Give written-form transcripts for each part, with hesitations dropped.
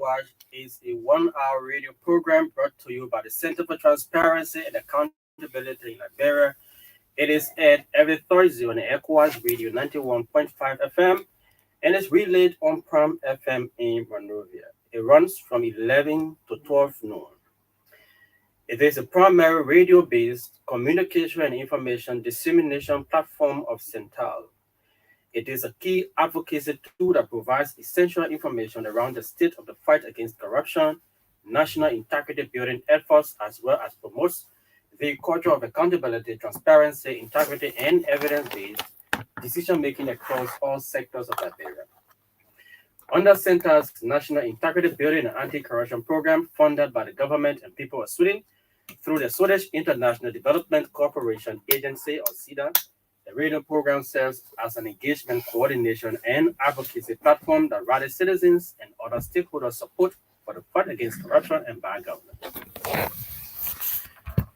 Watch is a 1 hour radio program brought to you by the Center for Transparency and Accountability in Liberia. It is aired every Thursday on the ECOWAS Radio 91.5 FM and is relayed on Pram FM in Monrovia. It runs from 11 to 12 noon. It is a primary radio-based communication and information dissemination platform of CENTAL. It is a key advocacy tool that provides essential information around the state of the fight against corruption, national integrity building efforts, as well as promotes the culture of accountability, transparency, integrity, and evidence-based decision-making across all sectors of Liberia. Under Center's National Integrity Building and Anti-Corruption Program, funded by the government and people of Sweden through the Swedish International Development Cooperation Agency, or SIDA, the radio program serves as an engagement, coordination, and advocacy platform that rallies citizens and other stakeholders' support for the fight against corruption and bad government.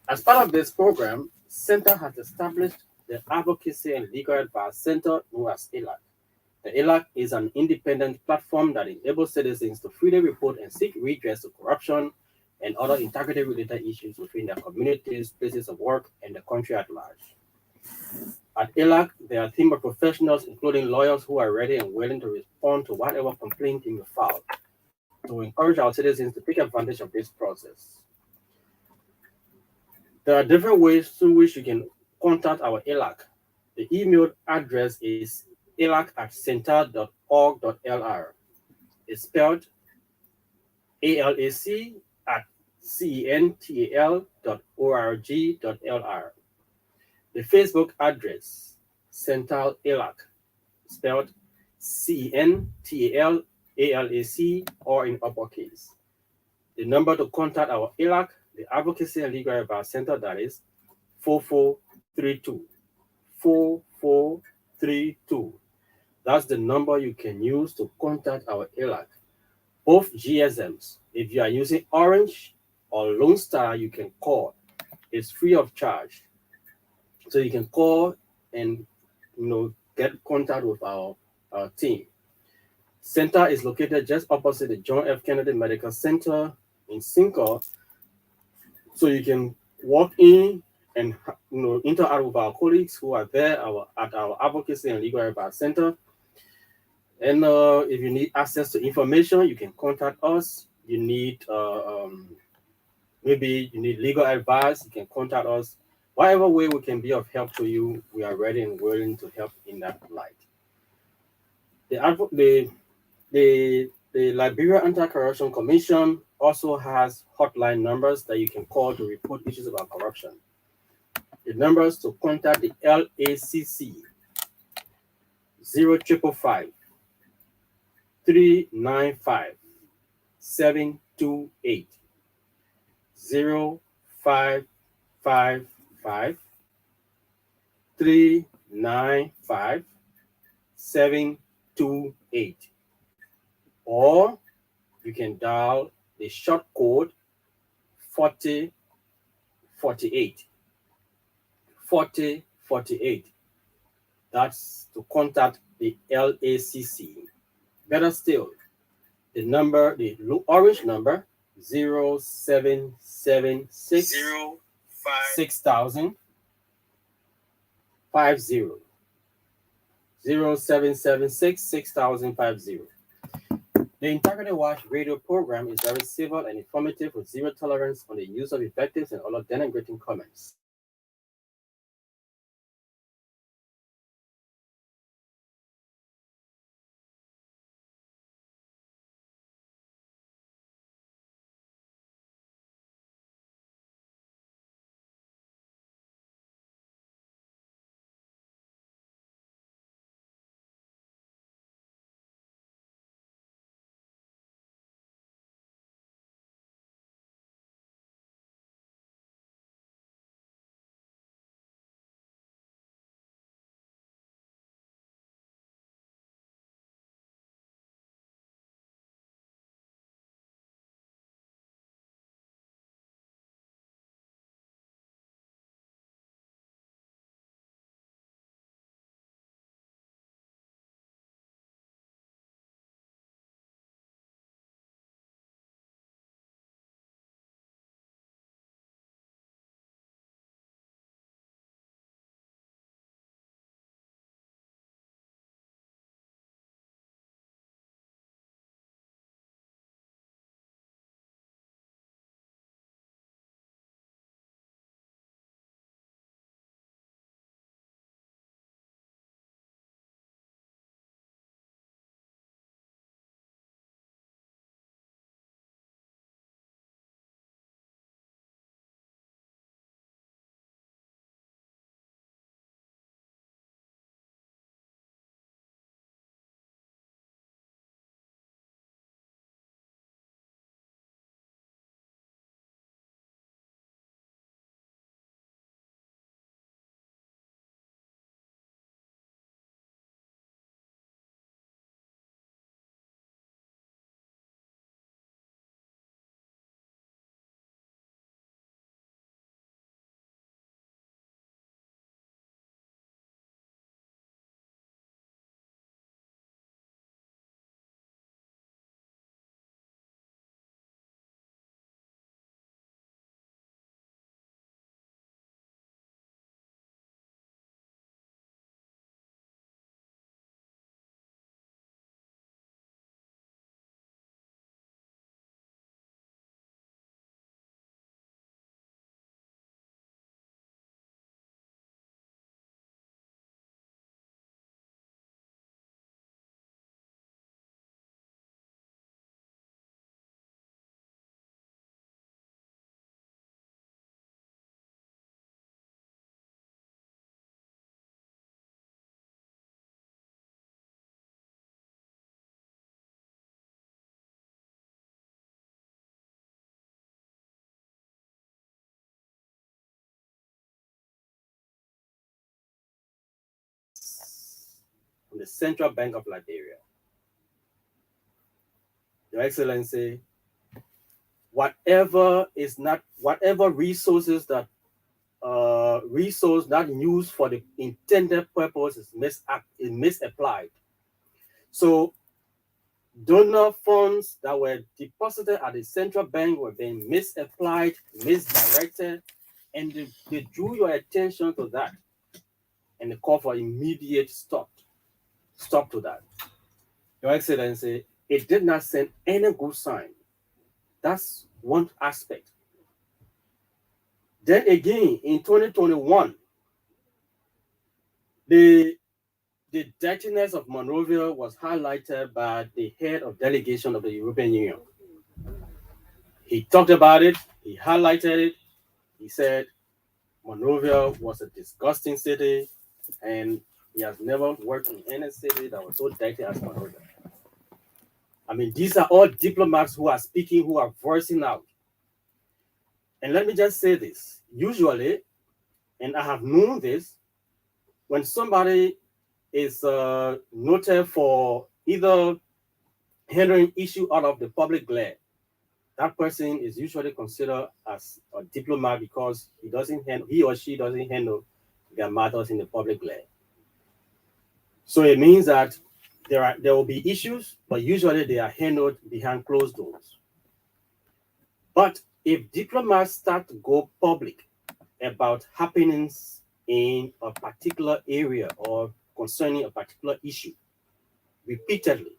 As part of this program, Center has established the Advocacy and Legal Advice Center, known as ELAC. The ELAC is an independent platform that enables citizens to freely report and seek redress to corruption and other integrity-related issues within their communities, places of work, and the country at large. At ELAC, there are a team of professionals, including lawyers who are ready and willing to respond to whatever complaint you may file, to encourage our citizens to take advantage of this process. There are different ways through which you can contact our ELAC. The email address is elac@cental.org.lr. It's spelled ALAC@CENTAL.org.lr. The Facebook address, CENTAL ELAC, spelled CENTALALAC, or in uppercase. The number to contact our ELAC, the Advocacy and Legal Advice Center, that is 4432. 4432. That's the number you can use to contact our ELAC. Both GSMs, if you are using Orange or Lone Star, you can call. It's free of charge. So you can call and get contact with our team. Center is located just opposite the John F. Kennedy Medical Center in Cinco. So you can walk in and interact with our colleagues who are there at our Advocacy and Legal Advice Center. And if you need access to information, you can contact us. You need maybe you need legal advice, you can contact us. Whatever way we can be of help to you, we are ready and willing to help in that light. The Liberia Anti-Corruption Commission also has hotline numbers that you can call to report issues about corruption. The numbers to contact the LACC: 0555 395 728 0555 395 728, or you can dial the short code 4048. 4048. That's to contact the LACC. Better still, the orange number 0776 6000 50. 0776 6050. The Integrity Watch radio program is very civil and informative with zero tolerance on the use of invectives and other denigrating comments. from the Central Bank of Liberia. Your Excellency, whatever resources that resource not used for the intended purpose is misapplied. So donor funds that were deposited at the central bank were being misapplied, misdirected, and they drew your attention to that and they call for immediate stop to that. Your Excellency, it did not send any good sign. That's one aspect. Then again, in 2021, the dirtiness of Monrovia was highlighted by the head of delegation of the European Union. He talked about it, he highlighted it, he said Monrovia was a disgusting city and he has never worked in any city that was so dirty as Monrovia. I mean, these are all diplomats who are speaking, who are voicing out. And let me just say this, usually, and I have known this, when somebody is noted for either handling issue out of the public glare, that person is usually considered as a diplomat because he or she doesn't handle their matters in the public glare. So it means that there will be issues, but usually they are handled behind closed doors. But if diplomats start to go public about happenings in a particular area or concerning a particular issue repeatedly,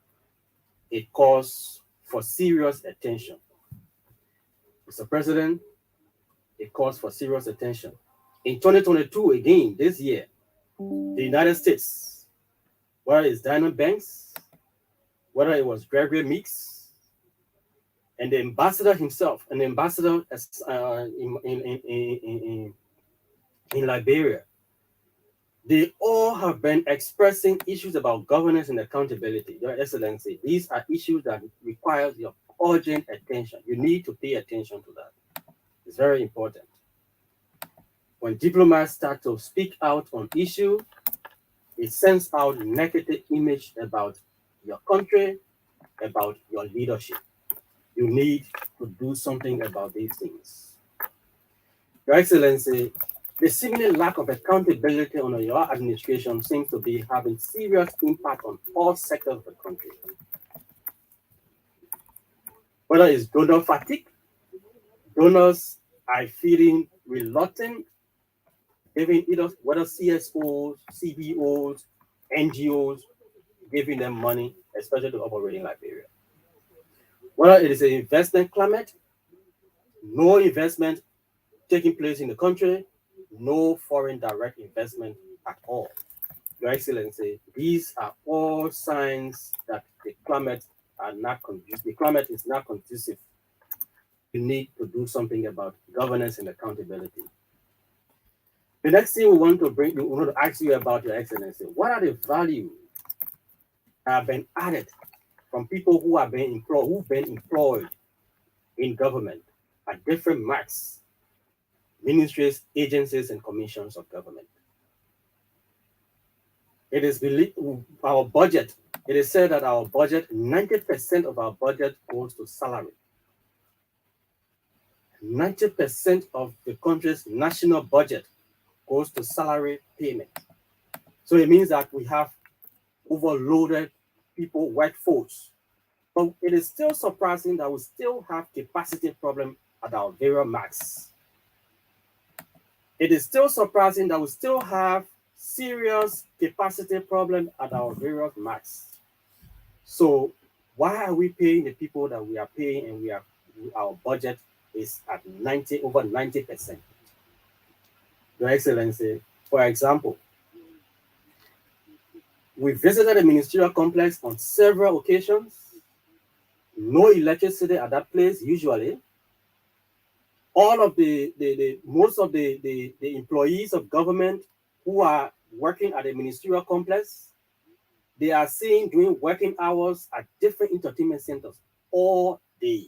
it calls for serious attention. Mr. President, it calls for serious attention. In 2022, again, this year, the United States, whether it's Diamond Banks, whether it was Gregory Meeks, and the ambassador himself, an ambassador in Liberia, they all have been expressing issues about governance and accountability. Your Excellency, these are issues that require your urgent attention. You need to pay attention to that. It's very important. When diplomats start to speak out on issues, it sends out negative image about your country, about your leadership. You need to do something about these things. Your Excellency, the seeming lack of accountability on your administration seems to be having serious impact on all sectors of the country. Whether it's donor fatigue, donors are feeling reluctant, giving either whether CSOs, CBOs, NGOs, giving them money, especially to operate in Liberia. Whether it is an investment climate, no investment taking place in the country, no foreign direct investment at all. Your Excellency, these are all signs that the climate are not conducive. The climate is not conducive. You need to do something about governance and accountability. The next thing we want to ask you about, Your Excellency, what are the values that have been added from people who have been employed in government at different marks, ministries, agencies, and commissions of government? It is believed our budget, it is said that our budget, 90% of our budget goes to salary. 90% of the country's national budget goes to salary payment. So it means that we have overloaded people, workforce. But it is still surprising that we still have capacity problem at our various marks. It is still surprising that we still have serious capacity problem at our various marks. So why are we paying the people that we are paying and our budget is at over 90%? Your Excellency, for example, we visited the ministerial complex on several occasions. No electricity at that place usually. All of most of the employees of government who are working at the ministerial complex, they are seen doing working hours at different entertainment centers all day.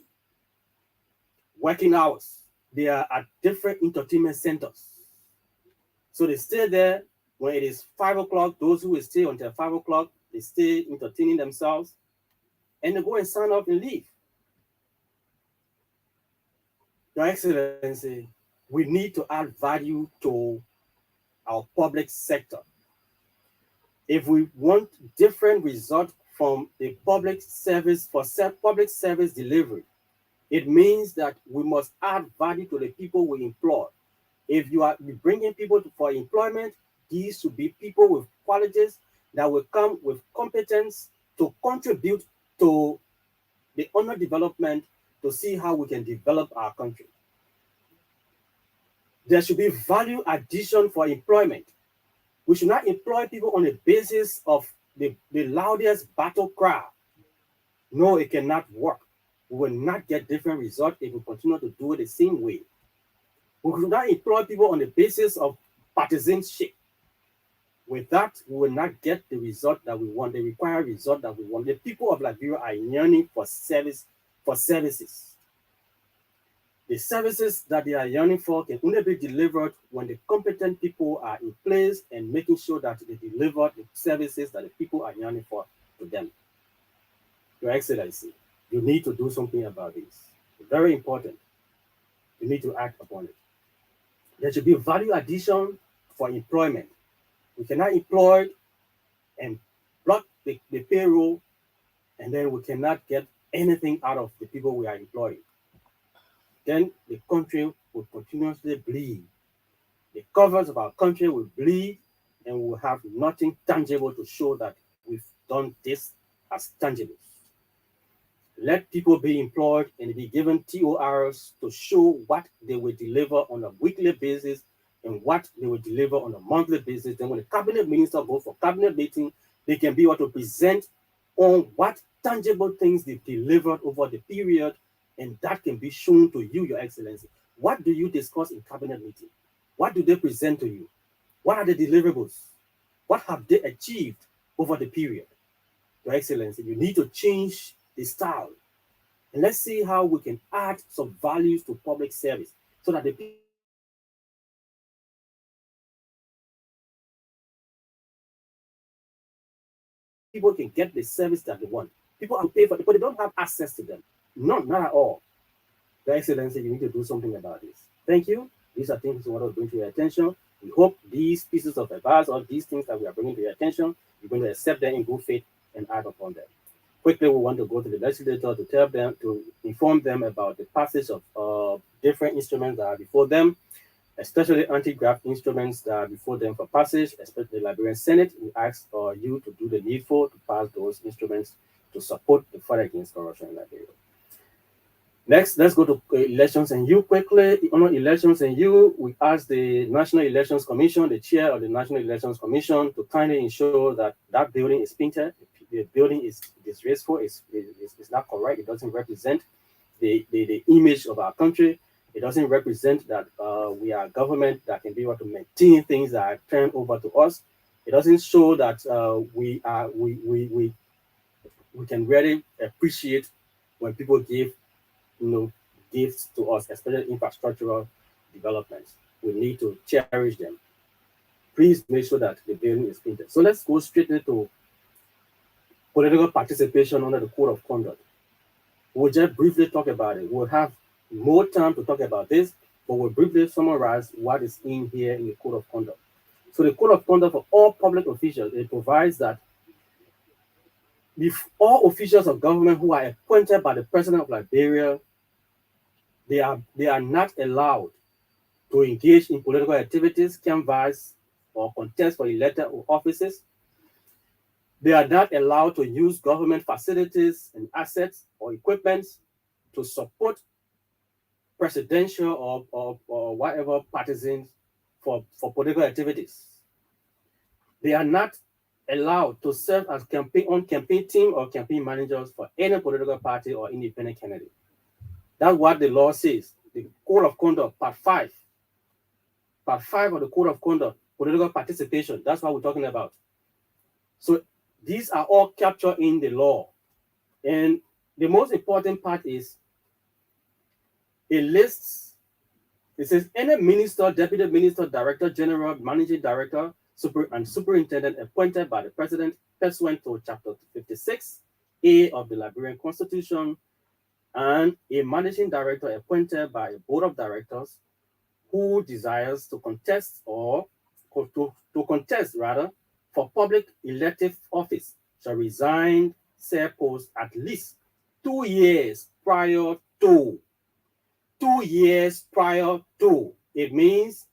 Working hours, they are at different entertainment centers. So they stay there when it is 5 o'clock. Those who will stay until 5 o'clock, they stay entertaining themselves, and they go and sign up and leave. Your Excellency, we need to add value to our public sector. If we want different results from the public service for public service delivery, it means that we must add value to the people we employ. If you are bringing people for employment, these should be people with qualities that will come with competence to contribute to the honor development to see how we can develop our country. There should be value addition for employment. We should not employ people on the basis of the loudest battle cry. No, it cannot work. We will not get different results if we continue to do it the same way. We should not employ people on the basis of partisanship. With that, we will not get the result that we want, the required result that we want. The people of Liberia are yearning for services. The services that they are yearning for can only be delivered when the competent people are in place and making sure that they deliver the services that the people are yearning for to them. Your Excellency, you need to do something about this. It's very important. You need to act upon it. There should be value addition for employment. We cannot employ and block the payroll, and then we cannot get anything out of the people we are employing. Then the country will continuously bleed. The covers of our country will bleed, and we will have nothing tangible to show that we've done this as tangible. Let people be employed and be given TORs to show what they will deliver on a weekly basis and what they will deliver on a monthly basis. Then when the cabinet minister goes for cabinet meeting, they can be able to present on what tangible things they've delivered over the period, and that can be shown to you, Your Excellency. What do you discuss in cabinet meeting? What do they present to you? What are the deliverables? What have they achieved over the period? Your Excellency, you need to change the style. And let's see how we can add some values to public service so that the people can get the service that they want. People are paying for services that they don't have access to them. People can get the service that they want. People are paying for it, but they don't have access to them. No, not at all. Your Excellency, you need to do something about this. Thank you. These are things we want to bring to your attention. We hope these pieces of advice or these things that we are bringing to your attention, you're going to accept them in good faith and act upon them. Quickly, we want to go to the legislator to tell them, to inform them about the passage of different instruments that are before them, especially anti-graft instruments that are before them for passage, especially the Liberian Senate. We ask you to do the needful to pass those instruments to support the fight against corruption in Liberia. Next, let's go to elections and you quickly. On elections and you, we ask the National Elections Commission, the chair of the National Elections Commission, to kindly ensure that that building is painted. The building is disgraceful, it's not correct. It doesn't represent the image of our country. It doesn't represent that we are a government that can be able to maintain things that are turned over to us. It doesn't show that we can really appreciate when people give gifts to us, especially infrastructural developments. We need to cherish them. Please make sure that the building is painted. So let's go straight into political participation under the Code of Conduct. We'll just briefly talk about it. We'll have more time to talk about this, but we'll briefly summarize what is in here in the Code of Conduct. So the Code of Conduct for all public officials, it provides that if all officials of government who are appointed by the President of Liberia, they are not allowed to engage in political activities, canvass, or contest for elected offices. They are not allowed to use government facilities and assets or equipment to support presidential or whatever partisans for political activities. They are not allowed to serve as campaign team or campaign managers for any political party or independent candidate. That's what the law says. The Code of Conduct, Part 5. Part 5 of the Code of Conduct, political participation. That's what we're talking about. So these are all captured in the law. And the most important part is it lists, it says any minister, deputy minister, director general, managing director, superintendent appointed by the president pursuant to Chapter 56A of the Liberian Constitution, and a managing director appointed by a board of directors who desires to contest to contest rather for public elective office shall resign said post at least 2 years prior to. 2 years prior to. It means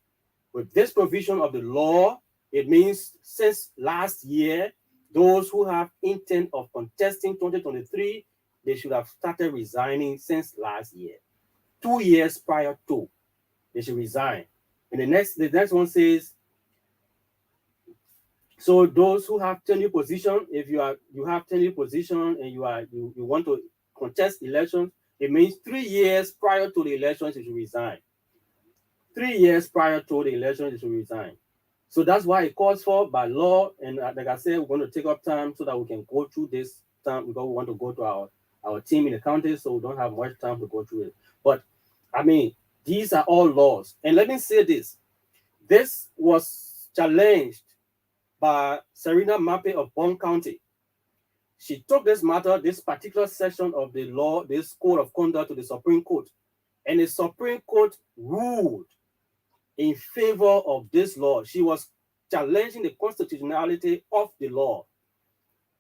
with this provision of the law, it means since last year, those who have intent of contesting 2023, they should have started resigning since last year. 2 years prior to, they should resign. And the next one says, so those who have tenure position, if you have tenure position and you want to contest elections, it means 3 years prior to the elections you should resign. 3 years prior to the election you should resign. So that's why it calls for by law. And like I said, we're going to take up time so that we can go through this time because we want to go to our team in the county, so we don't have much time to go through it. But I mean, these are all laws. And let me say this. This was challenged by Serena Mappe of Bond County. She took this matter, this particular section of the law, this code of conduct, to the Supreme Court. And the Supreme Court ruled in favor of this law. She was challenging the constitutionality of the law.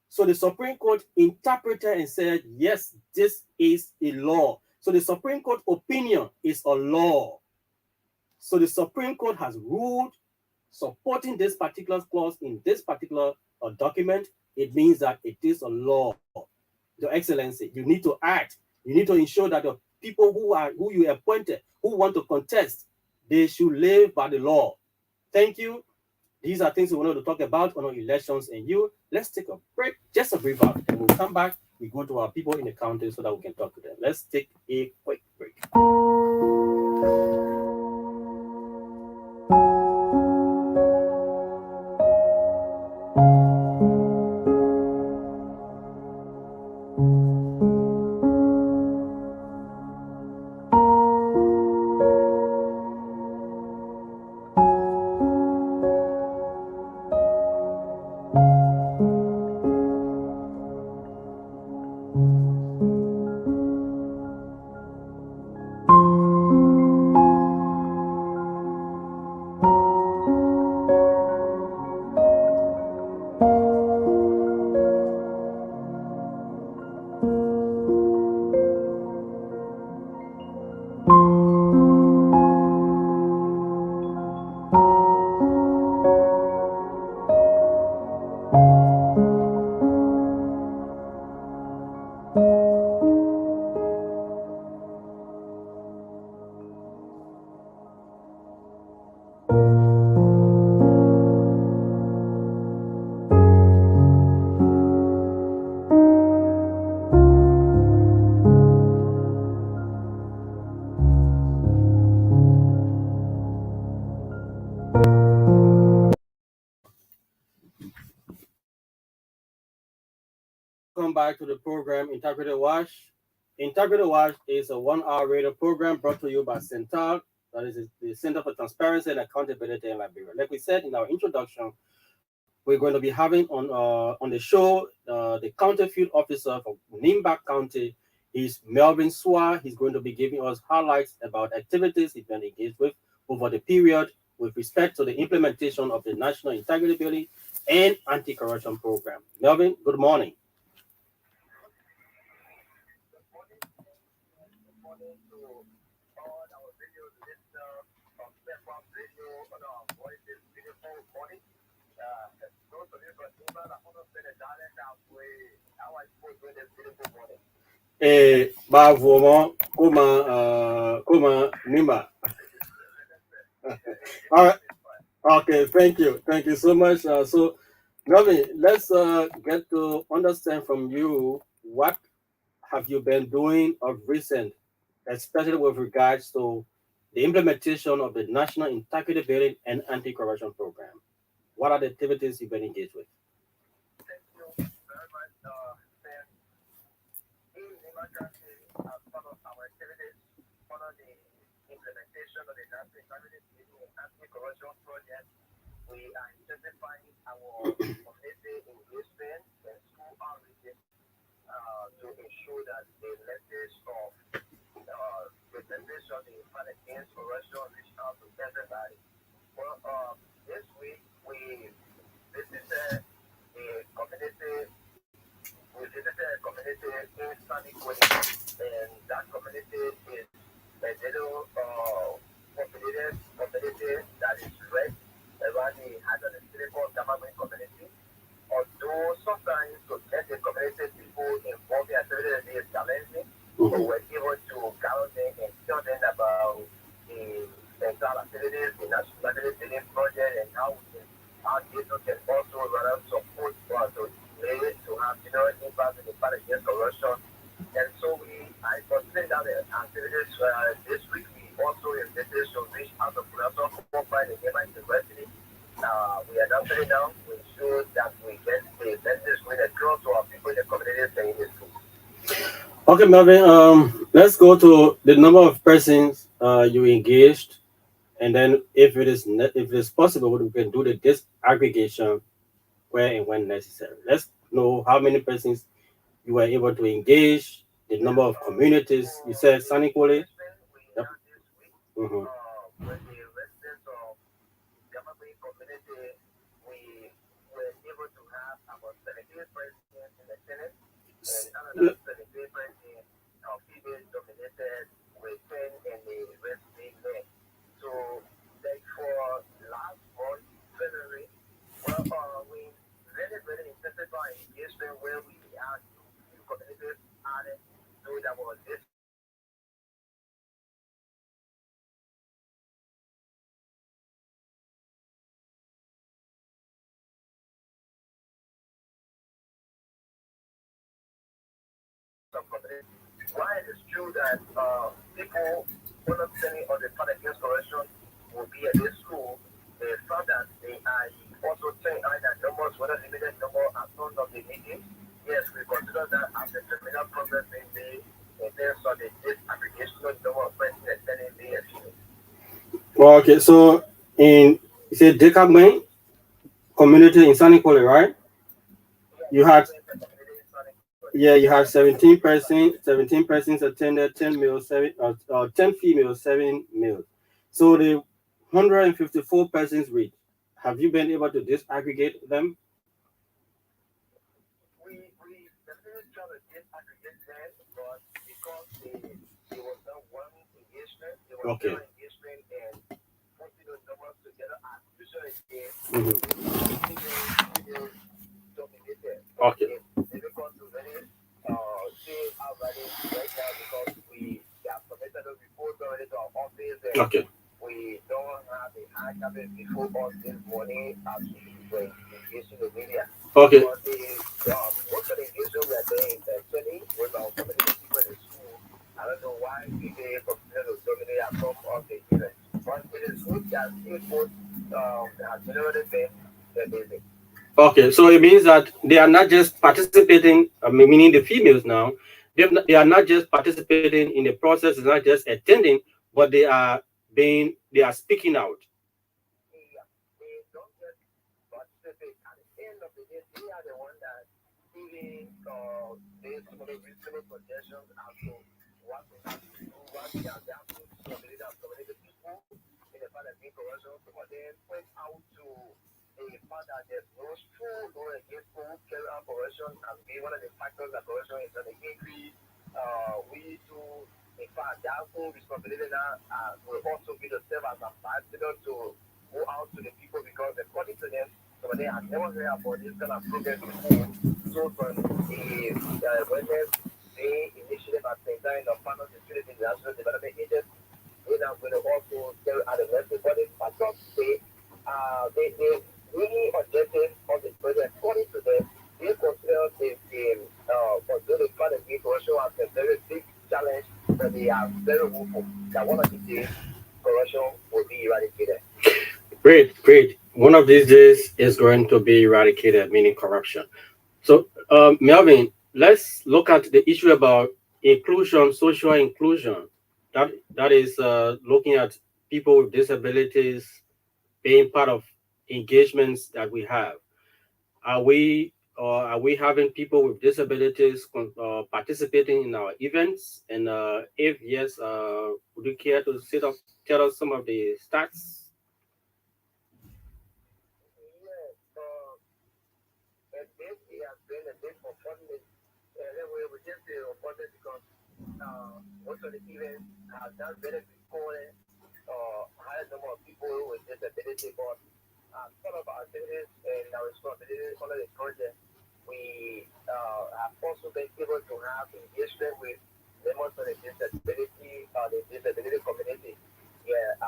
So the Supreme Court interpreted and said, yes, this is a law. So the Supreme Court opinion is a law. So the Supreme Court has ruled supporting this particular clause in this particular document. It means that it is a law. Your Excellency, you need to act. You need to ensure that the people who you appointed, who want to contest, they should live by the law. Thank you. These are things we wanted to talk about on our elections and you. Let's take a break, just a brief out, and we'll come back. We go to our people in the county so that we can talk to them. Let's take a quick break. Welcome back to the program Integrated Watch. Integrated Watch is a 1-hour radio program brought to you by CENTAL, that is the Center for Transparency and Accountability in Liberia. Like we said in our introduction, we're going to be having on the show the county field officer from Nimba County. He's Melvin Swa. He's going to be giving us highlights about activities he's been engaged with over the period with respect to the implementation of the National Integrity Building and Anti-Corruption Program. Melvin, good morning. Comment Nimba. All right. Okay. Thank you. Thank you so much. So, Melvin, let's get to understand from you what have you been doing of recent, especially with regards to the implementation of the National Integrity Building and Anti-Corruption Program. What are the activities you've been engaged with? we are intensifying our community engagement and school outreach to ensure that the message of the fight against corruption reach out to everybody. Well, this week we visited a community. We visited a community in Sunny Queen, and that community is a little community that is red around the Hazard Silicon Government community. Although sometimes to get the community people involved in activities is challenging, but Mhm. we're able to gather them and tell them about the central activities, the national activities building project, and how this can also run out support to lay to have impact in the fight against corruption. And so I consider that the activities this week we also invited to reach out to Professor Kumopa in the Nema University. We are now sitting down to ensure that we get the message with across to our people in the community staying in the school. Okay, Melvin. Let's go to the number of persons you engaged, and then if it is possible, we can do the disaggregation where and when necessary. Let's know how many persons you were able to engage, the number Yes, of communities. You for said the Sani Kole. engagement we Yep. had this week Mm-hmm. with the residents of Gamma community, we were able to have about 78 presidents in the Senate and another 78 presidents female dominated with 10 and the rest being men. So, like for last month, February, well, we really intensified engagement where we had new communities added to our list of communities. While it is true that people who are not sending on the fight against corruption will be at this school, they found that they are also saying that numbers, whether limited number as long of the meeting, yes, we consider that as a terminal progress in terms of the disaggregation of number of persons attending the achievement. Well, okay, so in you said Dekagme community in Sani Kole, right? Yeah, You that had means the community is not equal. Yeah, you had 17 persons attended, 10 males, 10 females, 7 males. So the 154 persons read. Have you been able to disaggregate them? We definitely try to disaggregate them, but because there was not one engagement, there was Okay. several engagement and putting those numbers together as usual again Mhm. with female dominated. But Okay. it's difficult to really say already right now because we have submitted a report already to our office and Okay. we don't have a hard copy before us this morning as we were engaged in the media. Okay. But the most of the engagement we are doing actually with our community people in school. I don't know why people continue to dominate at some of the events. But it is good that people have generally been busy. Okay. So it means that they are not just participating, meaning the females now, they are not just participating in the process, it's not just attending, but they are speaking out. Yeah, they don't just participate. At the end of the day, they are the one that giving they some of the reasonable suggestions as to what we have to do, what we have to do, some of the leaders, some of the people in the part of being corruption. Some of them point out to the fact that there's no true law against who carry out corruption as being one of the factors that corruption is an increase. We do, in fact, that whole responsibility now will also be the serve as ambassador to go out to the people because according to them, some of them have never heard about this kind of progress before. So from the awareness they initiative at CENTAL in the Partner Security International Development Agency, they now going to also carry out a message. But the factors they really objective of the project. According to them, they consider although the fight against corruption as a very big challenge, but they are very hopeful that one of the days corruption will be eradicated. Great, great. One of these days is going to be eradicated, meaning corruption. So, Melvin, let's look at the issue about inclusion, social inclusion. That is looking at people with disabilities being part of engagements that we have? Are we having people with disabilities participating in our events? And if yes, would you care to tell us some of the stats? Yes, and this has been a bit unfortunate. Anyway, we just say unfortunate because most of the events have not really recorded higher number of people with disability, but some of our activities and our responsibilities under the project, we have also been able to have engagement with members of the disability community. Yeah,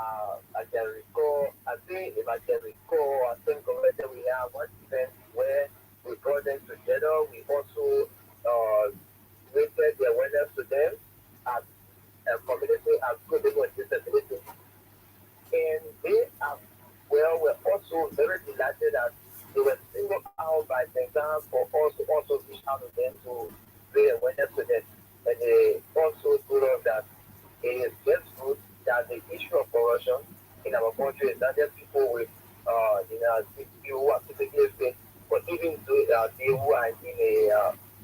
I can recall, I think if I can recall, I think correctly, we have one event where we brought them together. We also raised the awareness to them as a community as good people with disability. And they are, well, were also very delighted that they were singled out by CENTAL for us to also reach out to them to bring awareness to them. And they also told us that it is just good that the issue of corruption in our country is not just people with, people who are typically fit, but even they who are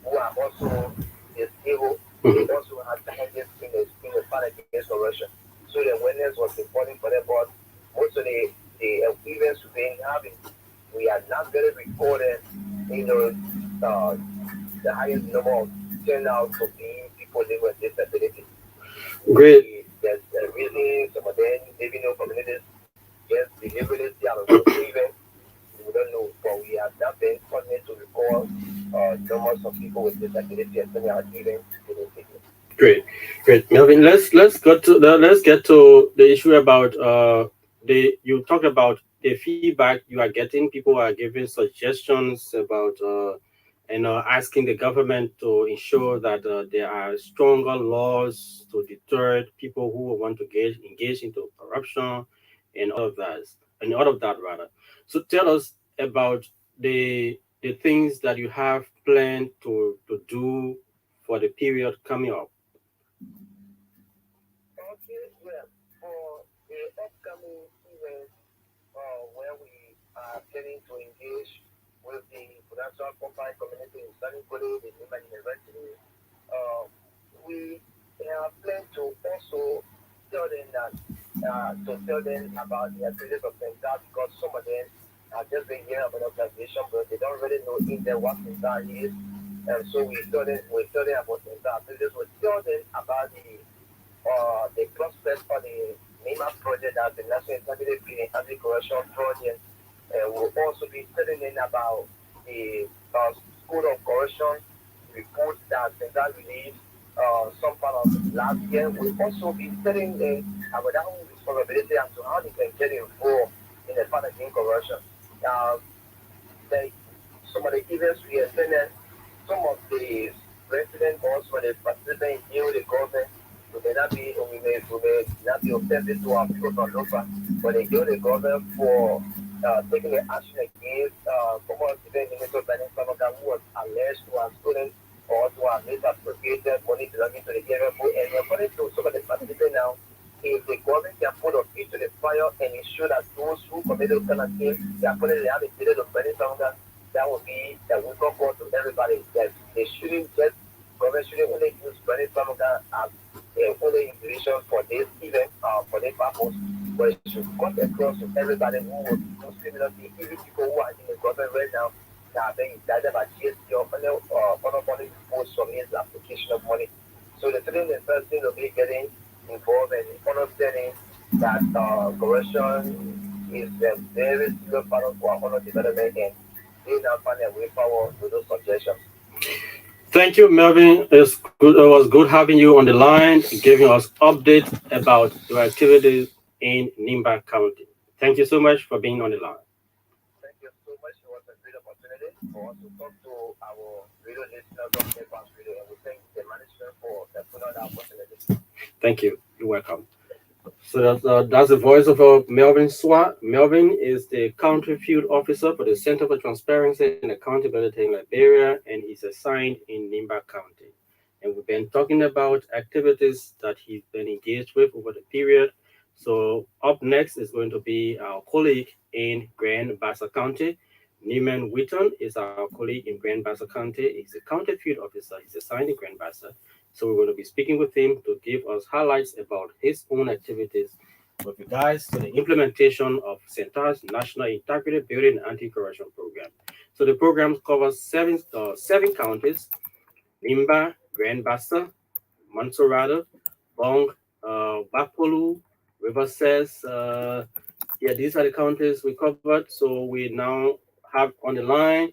who are also disabled, they Mhm. also have challenges in the fight against corruption. So the awareness was important for them, but most of the events we've been having, we are not very recorded, you know, uh, the highest number of turnout for being people living with disability. Great. There's a reason some of them living in communities just deliberately out of those events. We don't know, but we have not been fortunate to record numbers of people with disability attending our events in the city. Great, great, Melvin. Let's get to the issue about the you talked about the feedback you are getting. People are giving suggestions about asking the government to ensure that there are stronger laws to deter people who want to engage into corruption and all of that rather. So tell us about the things that you have planned to do for the period coming up. Okay, yeah. For the upcoming event where we are planning to engage with the financial company community in Sunny College, the Nimba University, uh, we have planned to also tell them that tell them about the activities of CENTAL because some of them are just been hearing about the organization, but they don't really know in there what CENTAL is. And so we tell them about CENTAL activities. We tell them about the prospects for the NIMA project as the National Integrity Training Anti-Corruption Project. We'll also be telling them about the School of Corruption report that CENTAL released some part of last year. We'll also be telling them about their own responsibility as to how they can get involved in the fight against corruption. Uh, the, some of the events we attended, some of the residents also when they participate in the government, we may not be offended to our people from Lofa, but they give the government for taking the action against former student Minister Benny Samaga who was alleged to have stolen or to have misappropriated money belonging to the area. And according to some of the participants now, if the government can put a feet to the fire and ensure that those who commit those kind of things, they are putting the habit of Benny Samaga, that would be that will come forth to everybody. That they shouldn't just government shouldn't only use Benny Samaga as only inspiration for this event, for this purpose, but it should cut across to everybody who would do similarly, even people who are in the government right now that are being indicted by GST or other money reports from his application of money. So the thing the first thing will be getting involved and understanding that corruption is a very serious part of our honor development and they now find a way forward with those suggestions. Thank you, Melvin. It was good having you on the line, giving us updates about your activities in Nimba County. Thank you so much for being on the line. Thank you so much. It was a great opportunity for us to talk to our radio listeners of Nepal's radio, and we thank the management for putting that opportunity. Thank you. You're welcome. So that's the voice of Melvin Swat. Melvin is the country field officer for the Center for Transparency and Accountability in Liberia, and he's assigned in Nimba County. And we've been talking about activities that he's been engaged with over the period. So up next is going to be our colleague in Grand Bassa County. Neiman Wheaton is our colleague in Grand Bassa County. He's a county field officer. He's assigned in Grand Bassa. So we're going to be speaking with him to give us highlights about his own activities with regards to the implementation of CENTAL's National Integrity Building Anti-Corruption Program. So the program covers seven counties: Nimba, Grand Bassa, Mansorado, Bong, Bapolu, Riverses. Yeah, these are the counties we covered. So we now have on the line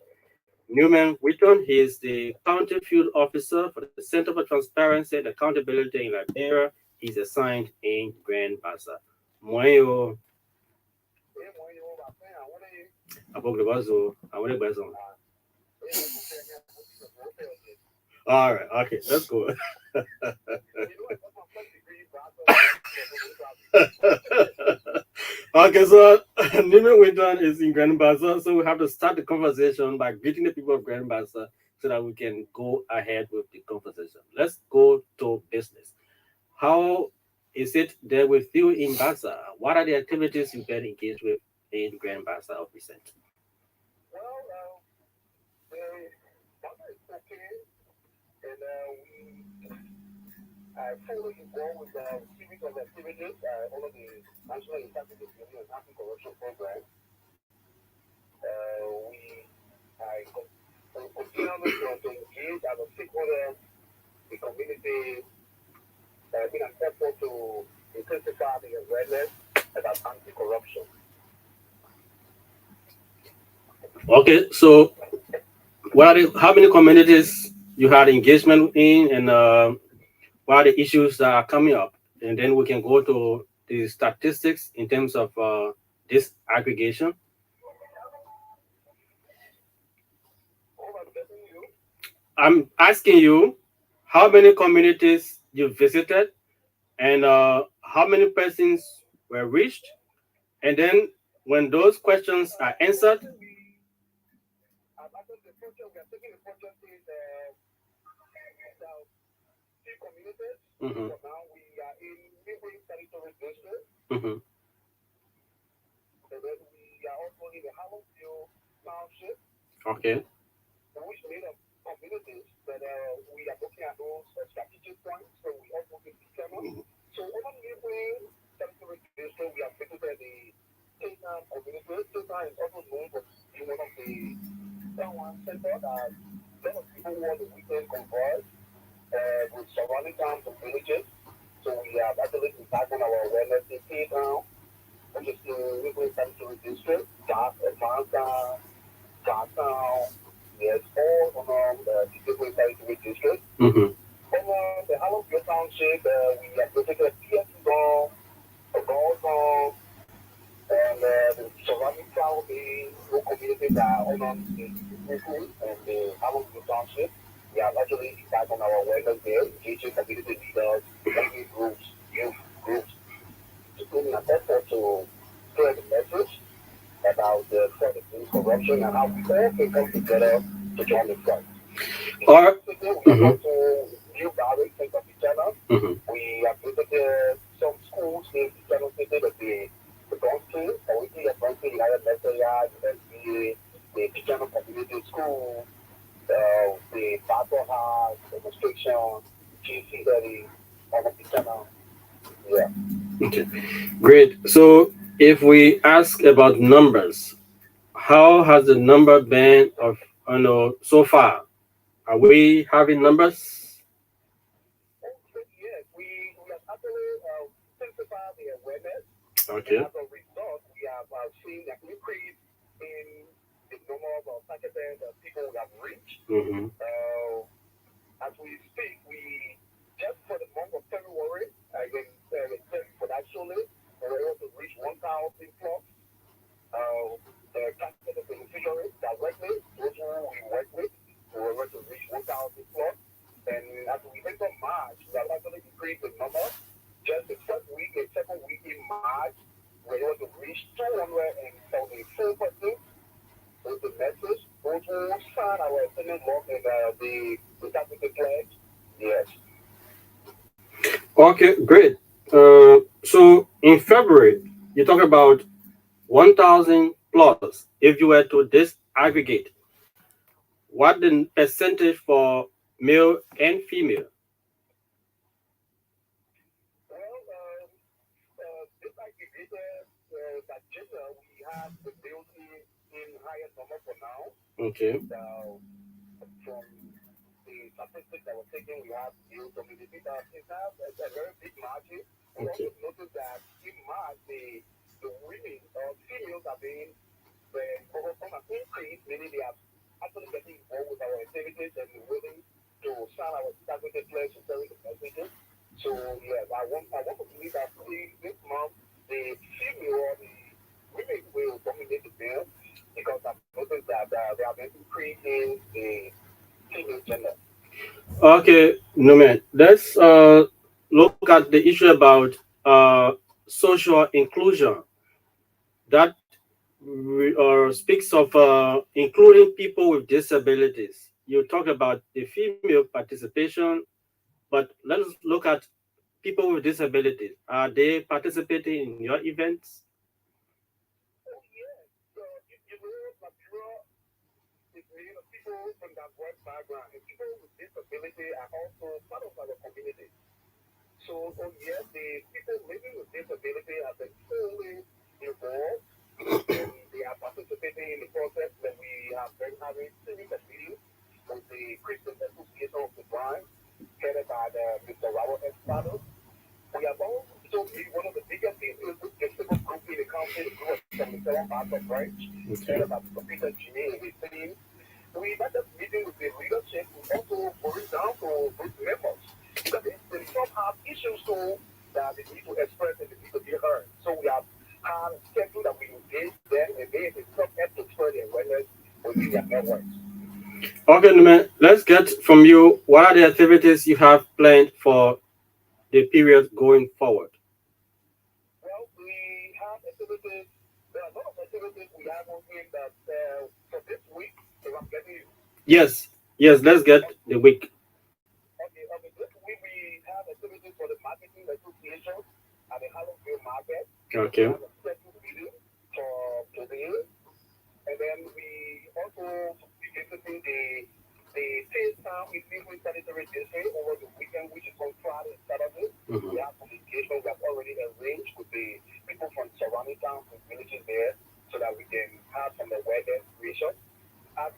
Newman Wheaton. He is the county field officer for the Center for Transparency and Accountability in Liberia. He's assigned in Grand Bassa. Moyo Abogrebazo, Awenebazo. All right, okay, that's good. Okay, so Nima Winton is in Grand Bassa, so we have to start the conversation by greeting the people of Grand Bassa so that we can go ahead with the conversation. Let's go to business. How is it there with you in Bassa? What are the activities you get engaged with in Grand Bassa of recent? Well, the mother is okay, and I fully involved with the series of activities, all of the National Integrity Building and Anti-Corruption Program. We continue to engage as a stakeholder, the community, in an effort to intensify the awareness about anti-corruption. Okay, so how many communities you had engagement in, and what are the issues that are coming up? And then we can go to the statistics in terms of this aggregation. All I'm getting you, I'm asking you how many communities you visited and how many persons were reached. And then when those questions are answered, actually, actually the project, we are taking the project in about three communities. mhm, For now, we are in neighboring territory district, mhm, and then we are also in the Hallorsville Township, okay, which made up communities that we are looking at those strategic points. So we also get the camera. So over neighboring territory district, we have visited the Taytan community. Taytan is also known for being one of the someone center that a lot of people want the weekend converge with surrounding towns and villages. So we have actually been back on our awareness in Taytan, which is the neighboring territory district, Atlanta, Johnstown, yes, all around the neighboring territory district. mhm, Over the Hallorsville Township, we have visited PSU, Gordon, and the surrounding county, local communities that are on the Google and the Hallorsville Township. We have actually back on our awareness there, engaging community leaders, community groups, youth groups, to do an effort to spread the message about the threat of corruption and how we all can come together to join the fight. or Specifically, we have mhm, gone to New Valley, St. Pichana. mhm, We have visited some schools in Pichana City, that the Bronski, Kawiki, the Bronski, the Higher Messiah, the Pichana Community School, the Battle House, demonstration, GC Daddy, all of Pichana. Yeah. okay, great. So if we ask about numbers, how has the number been of, so far? Are we having numbers? Okay, yes, we have actually intensified the awareness. And Okay. as a result, we have seen an increase in the number of targeted people we have reached. Mm-hmm. Uh, as we speak, we just for the month of February, for actually, we were able to reach 1,000 plus targeted beneficiaries directly, those who we work with. We were able to reach 1,000 plus. And as we enter March, we have actually increased the number. Just the second week in March, we were able to reach 274 persons with the message. Those who sign our Senate law and the Catholic pledge. Yes. Okay, great. So in February, you talk about 1,000 plus. If you were to disaggregate, what the percentage for male and female? Well, just like you did that gender, we have the built-in in higher number for now. Okay. So from the statistics that were taken, we have male dominated. It has a very big margin. We Okay. also noticed that in March, the women or females are being overcome an increase, meaning they are actually getting involved with our activities and willing to sign our targeted pledge to carry the messages. So yes, I want to believe that this month the female or the women will dominate the male because I've noticed that they have been increasing the female gender. Okay, no man. Let's look at the issue about social inclusion. That speaks of including people with disabilities. You talk about the female participation, but let's look at people with disabilities. Are they participating in your events? Oh yes, you know, Liberia is made of people from diverse background and people with disability are also part of our community. So, oh yes, the people living with disability have been fully involved and they are participating in the process that we have been having series of meetings with the Christian Association of the Blind, headed by Mr. Raul Espada. We have also been one of the biggest disabled group in the country, the group of 77 Bassa branch, headed Okay. by Mr. Peter Jimmy and his team. We not just meeting with the leadership, we also going down to group members because they some have issues too that they need to express and they need to be heard. So we have had a schedule that we engage them and they some help to spread the awareness within their networks. Okay, Numan, let's get from you what are the activities you have planned for the period going forward? Well, we have activities. There are a lot of activities we have on in that for this week. If I'm getting you. Yes, yes, let's get the week. Okay. This week we have activities for the marketing association at the Halloween market. We Okay. have a scheduled meeting for today. And then we also be visiting the Phase Town Improvement Sanitary District over the weekend, which is on Friday and Saturday. We Mhm. have some engagement we have already arranged with the people from surrounding towns and villages there so that we can have some awareness creation. As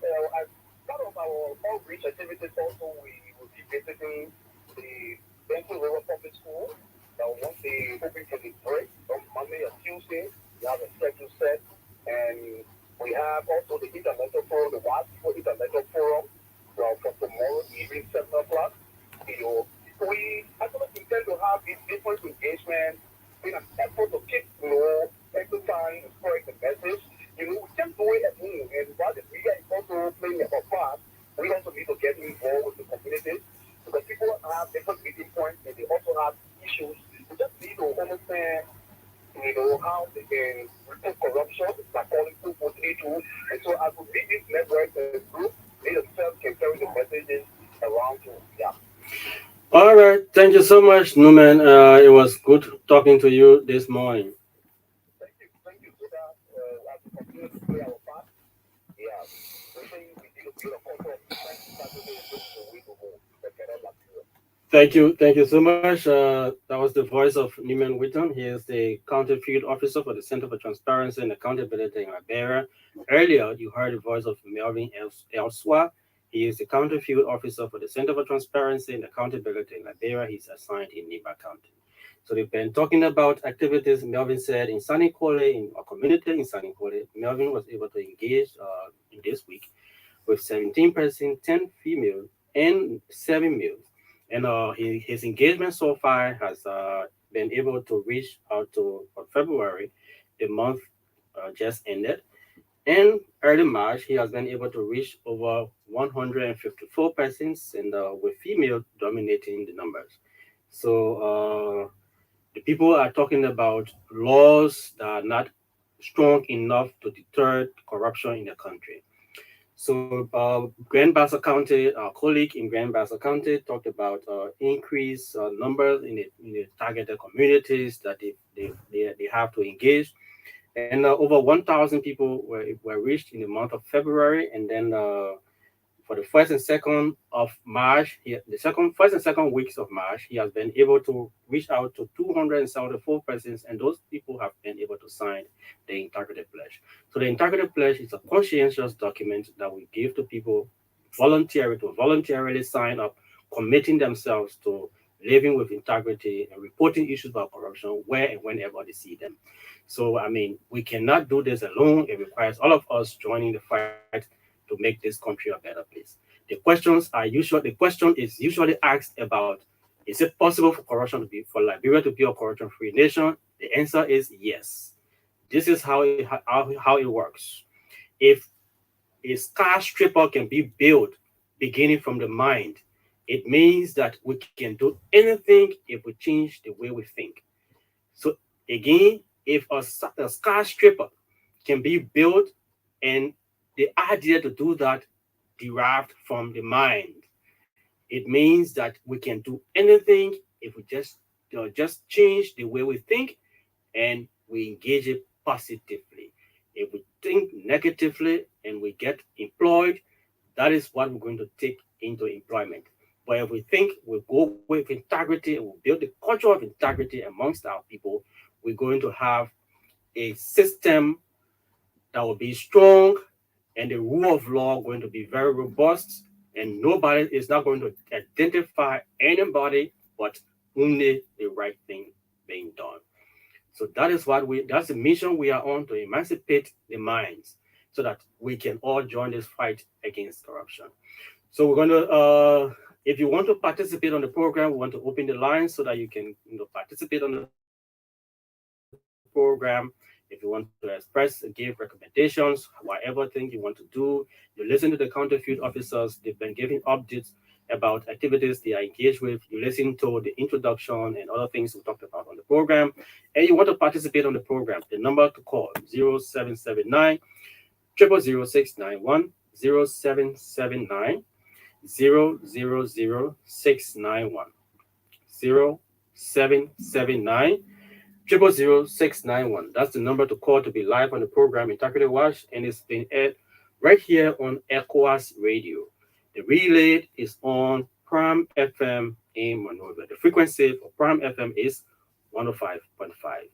part of our outreach activities, also we will be visiting the Benton River Public School. Now, once they open for the break on Monday or Tuesday, we have a schedule set, and we have also the International Forum, the Wild People International Forum, well, for tomorrow evening, 7 o'clock. You know, we actually intend to have these different engagements in an effort to keep, exercising and spreading the message. We can't do it at home. And while the media is also playing a part, we also need to get involved with the communities because people have different meeting points and they also have issues. We just need to understand, how they can report corruption by calling people to. And so as we build this network and group, they themselves can carry the messages around to. Yeah. All right. Thank you so much, Numan. It was good talking to you this morning. Thank you. Thank you so that as we continue to play our part, yeah, we think we need to build a culture of different Saturday and this is the way to go. The better Liberia. Thank you. Thank you so much. That was the voice of Neiman Whitton. He is the County Field Officer for the Center for Transparency and Accountability in Liberia. Earlier, you heard the voice of Melvin Elswa. He is the County Field Officer for the Center for Transparency and Accountability in Liberia. He's assigned in NIBA County. So they've been talking about activities Melvin said in Sunny Kole, in our community in Sunny Kole. Melvin was able to engage in this week with 17%, 10 females, and 7 males. And his engagement so far has been able to reach out to for February, the month just ended. In early March, he has been able to reach over 154 persons, and with female dominating the numbers. So the people are talking about laws that are not strong enough to deter corruption in the country. So, Grand Bassa County, our colleague in Grand Bassa County talked about increased numbers in the targeted communities that they have to engage. And over 1,000 people were reached in the month of February. And then for the first and second of March, first and second weeks of March, he has been able to reach out to 274 persons, and those people have been able to sign the Integrity Pledge. So the Integrity Pledge is a conscientious document that we give to people voluntarily sign up, committing themselves to living with integrity and reporting issues about corruption where and whenever they see them. So I mean, we cannot do this alone. It requires all of us joining the fight to make this country a better place. The question is usually asked about, is it possible for for Liberia to be a corruption-free nation? The answer is yes. This is how it works. If a skyscraper can be built beginning from the mind, it means that we can do anything if we change the way we think. So again, if a skyscraper can be built, and the idea to do that derived from the mind, it means that we can do anything if we just change the way we think and we engage it positively. If we think negatively and we get employed, that is what we're going to take into employment. But if we think we go with integrity and we build the culture of integrity amongst our people, we're going to have a system that will be strong, and the rule of law going to be very robust, and nobody is not going to identify anybody but only the right thing being done. So that's the mission we are on, to emancipate the minds so that we can all join this fight against corruption. So we're going to, if you want to participate on the program, we want to open the lines so that you can participate on the program. If you want to express, give recommendations, whatever thing you want to do, you listen to the counterfeit officers. They've been giving updates about activities they are engaged with. You listen to the introduction and other things we talked about on the program, and you want to participate on the program. The number to call 0779 0000691, 0779 000691, 0779 0000691. That's the number to call to be live on the program Integrity Watch, and it's been aired right here on ECOWAS Radio. The relay is on Prime FM in Monrovia. The frequency for Prime FM is 105.5.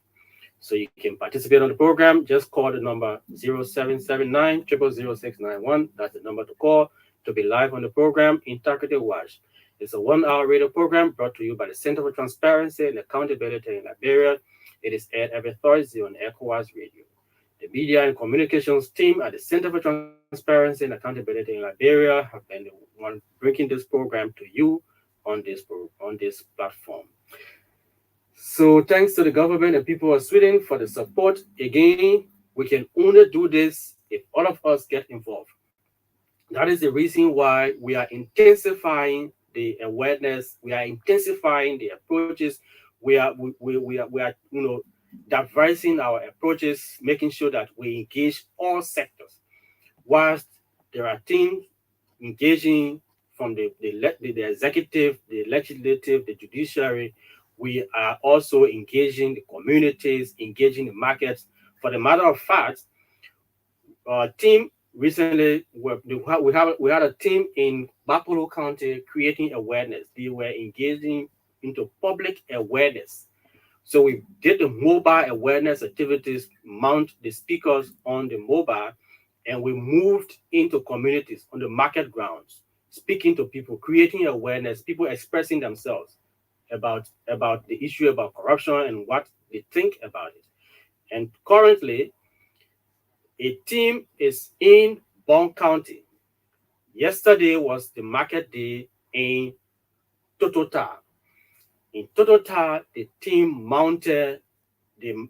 So you can participate on the program. Just call the number 0779 0000691. That's the number to call to be live on the program Integrity Watch. It's a 1 hour radio program brought to you by the Center for Transparency and Accountability in Liberia. It is aired every Thursday on ECOWAS Radio. The media and communications team at the Center for Transparency and Accountability in Liberia have been the one bringing this program to you on this platform. So thanks to the government and people of Sweden for the support. Again, we can only do this if all of us get involved. That is the reason why we are intensifying the awareness. We are intensifying the approaches. We are diversing our approaches, making sure that we engage all sectors. Whilst there are teams engaging from the executive, the legislative, the judiciary, we are also engaging the communities, engaging the markets. For the matter of fact, our team recently we had a team in Bapolo County creating awareness. They were engaging into public awareness. So we did the mobile awareness activities, mount the speakers on the mobile, and we moved into communities on the market grounds, speaking to people, creating awareness, people expressing themselves about the issue about corruption and what they think about it. And currently, a team is in Bond County. Yesterday was the market day in Totota. In Totota, the team mounted the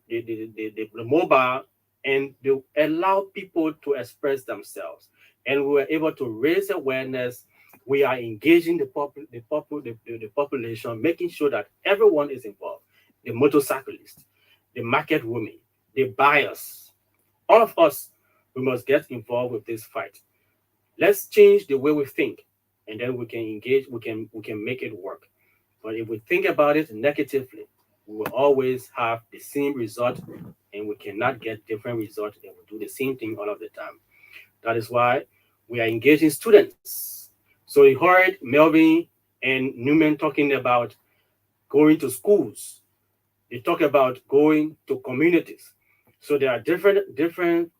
mobile, and they allow people to express themselves. And we were able to raise awareness. We are engaging the population, making sure that everyone is involved. The motorcyclists, the market women, the buyers, all of us, we must get involved with this fight. Let's change the way we think, and then we can engage. We can make it work. But if we think about it negatively, we will always have the same result, and we cannot get different results if we do the same thing all of the time. That is why we are engaging students. So you heard Melvin and Newman talking about going to schools. They talk about going to communities. So there are different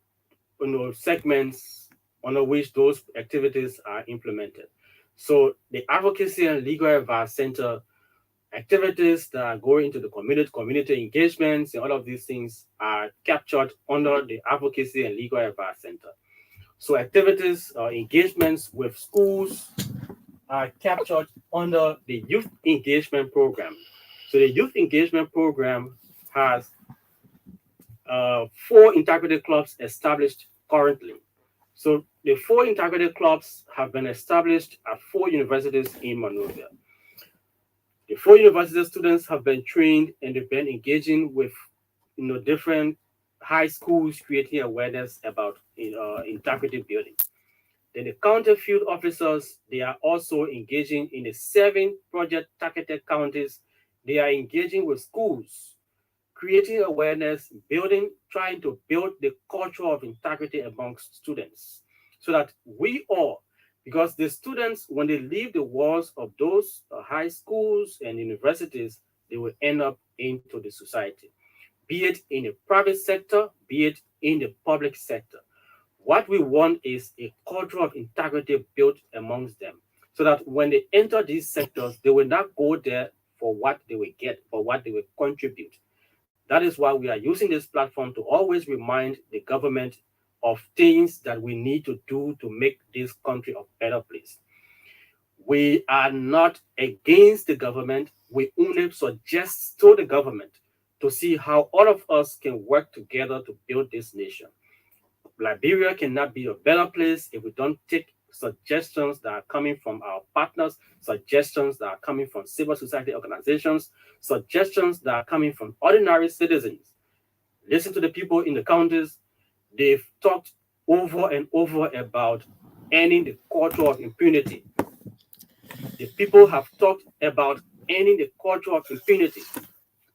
segments under which those activities are implemented. So the Advocacy and Legal Advice Center activities that are going into the community engagements, and all of these things are captured under the Advocacy and Legal Advice Center. So activities or engagements with schools are captured under the Youth Engagement Program. So the Youth Engagement Program has four integrated clubs established currently. So the four integrated clubs have been established at four universities in Monrovia. The four university students have been trained and they've been engaging with different high schools, creating awareness about integrity building. Then the county field officers, they are also engaging in the seven project targeted counties. They are engaging with schools, creating awareness, trying to build the culture of integrity amongst students so that we all, because the students, when they leave the walls of those high schools and universities, they will end up into the society, be it in the private sector, be it in the public sector. What we want is a culture of integrity built amongst them so that when they enter these sectors, they will not go there for what they will get, for what they will contribute. That is why we are using this platform to always remind the government of things that we need to do to make this country a better place. We are not against the government. We only suggest to the government to see how all of us can work together to build this nation. Liberia cannot be a better place if we don't take suggestions that are coming from our partners, suggestions that are coming from civil society organizations, suggestions that are coming from ordinary citizens. Listen to the people in the counties. They've talked over and over about ending the culture of impunity. The people have talked about ending the culture of impunity.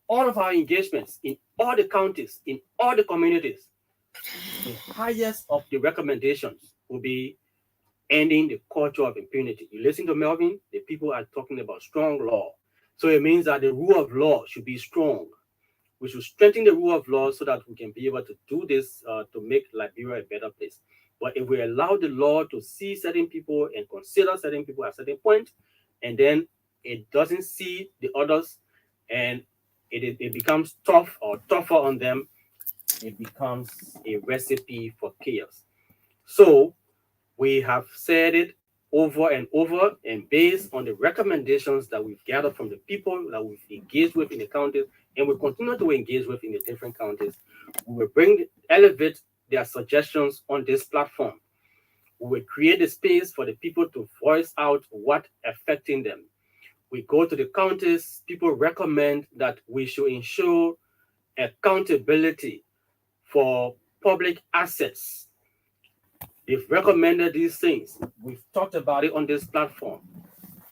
All of our engagements in all the counties, in all the communities, the highest of the recommendations will be ending the culture of impunity. You listen to Melvin, the people are talking about strong law. So it means that the rule of law should be strong. We should strengthen the rule of law so that we can be able to do this to make Liberia a better place. But if we allow the law to see certain people and consider certain people at a certain point, and then it doesn't see the others, and it becomes tough or tougher on them, it becomes a recipe for chaos. So we have said it over and over, and based on the recommendations that we've gathered from the people that we've engaged with in the counties and we continue to engage with in the different counties, we will elevate their suggestions on this platform. We will create a space for the people to voice out what affecting them. We go to the counties, people recommend that we should ensure accountability for public assets. They've recommended these things. We've talked about it on this platform.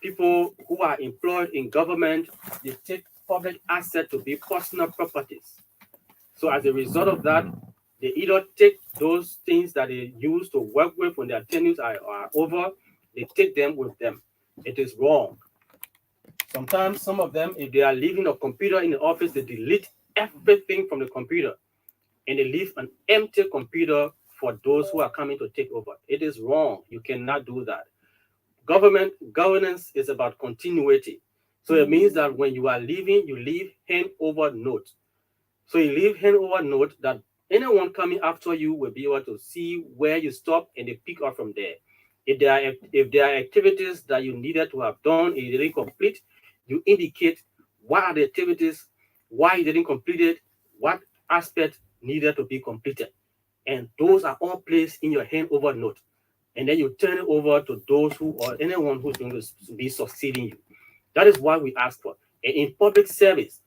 People who are employed in government, they take public assets to be personal properties. So as a result of that, they either take those things that they use to work with when their tenures are over, they take them with them. It is wrong. Sometimes some of them, if they are leaving a computer in the office, they delete everything from the computer and they leave an empty computer for those who are coming to take over. It is wrong. You cannot do that. Government governance is about continuity. So it means that when you are leaving, you leave handover note. So you leave handover note that anyone coming after you will be able to see where you stop and they pick up from there. If there are activities that you needed to have done and you didn't complete, you indicate what are the activities, why you didn't complete it, what aspect needed to be completed. And those are all placed in your handover note. And then you turn it over to those who or anyone who's going to be succeeding you. That is what we ask for. And in public service,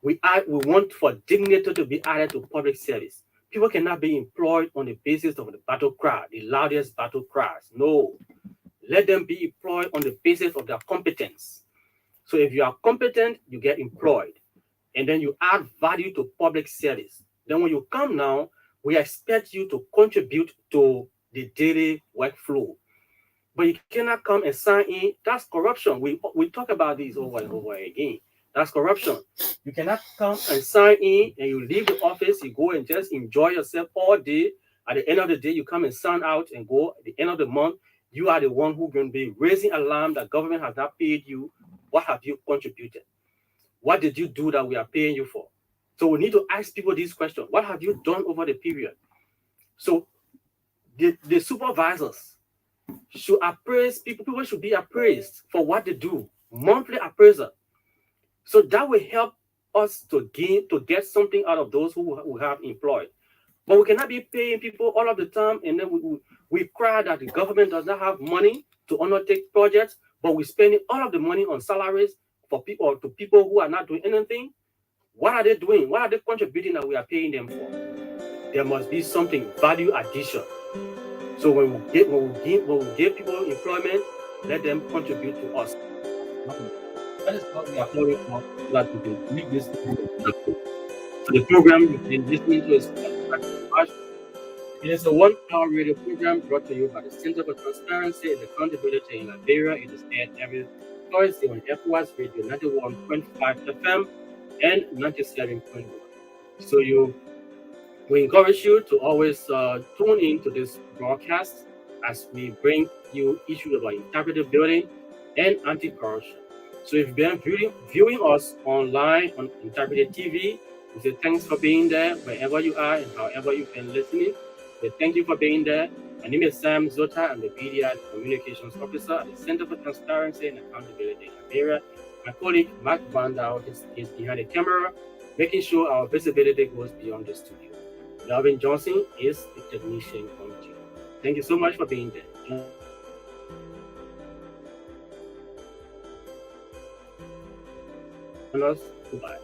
we want for dignity to be added to public service. People cannot be employed on the basis of the battle cry, the loudest battle cries. No, let them be employed on the basis of their competence. So if you are competent, you get employed, and then you add value to public service. Then when you come now, we expect you to contribute to the daily workflow. But you cannot come and sign in. That's corruption. We talk about this over and over again. That's corruption. You cannot come and sign in and you leave the office, you go and just enjoy yourself all day. At the end of the day, you come and sign out and go. At the end of the month, you are the one who's going to be raising alarm that government has not paid you. What have you contributed? What did you do that we are paying you for? So we need to ask people this question. What have you done over the period? So the supervisors should appraise people. People should be appraised for what they do. Monthly appraisal. So that will help us to get something out of those who have employed. But we cannot be paying people all of the time, and then we cry that the government does not have money to undertake projects, but we're spending all of the money on salaries for people who are not doing anything. What are they doing? What are they contributing that we are paying them for? There must be something value addition. So when we give people employment, let them contribute to us. That is what we are calling for, so that we can make this. So the program you've been listening to is it is a 1-hour radio program brought to you by the Center for Transparency and Accountability in Liberia. It is aired every Thursday on FOS Radio 91.5 FM and 97.1. So we encourage you to always tune in to this broadcast as we bring you issues about integrity building and anti-corruption. So if you've been viewing us online on Integrity TV, we say thanks for being there wherever you are and however you've been listening. We thank you for being there. My name is Sam Zota. I'm the Media and Communications Officer at the Center for Transparency and Accountability in Liberia. My colleague Mark Vandal is behind the camera, making sure our visibility goes beyond the studio. Melvin Johnson is the technician on duty. Thank you so much for being there. Goodbye.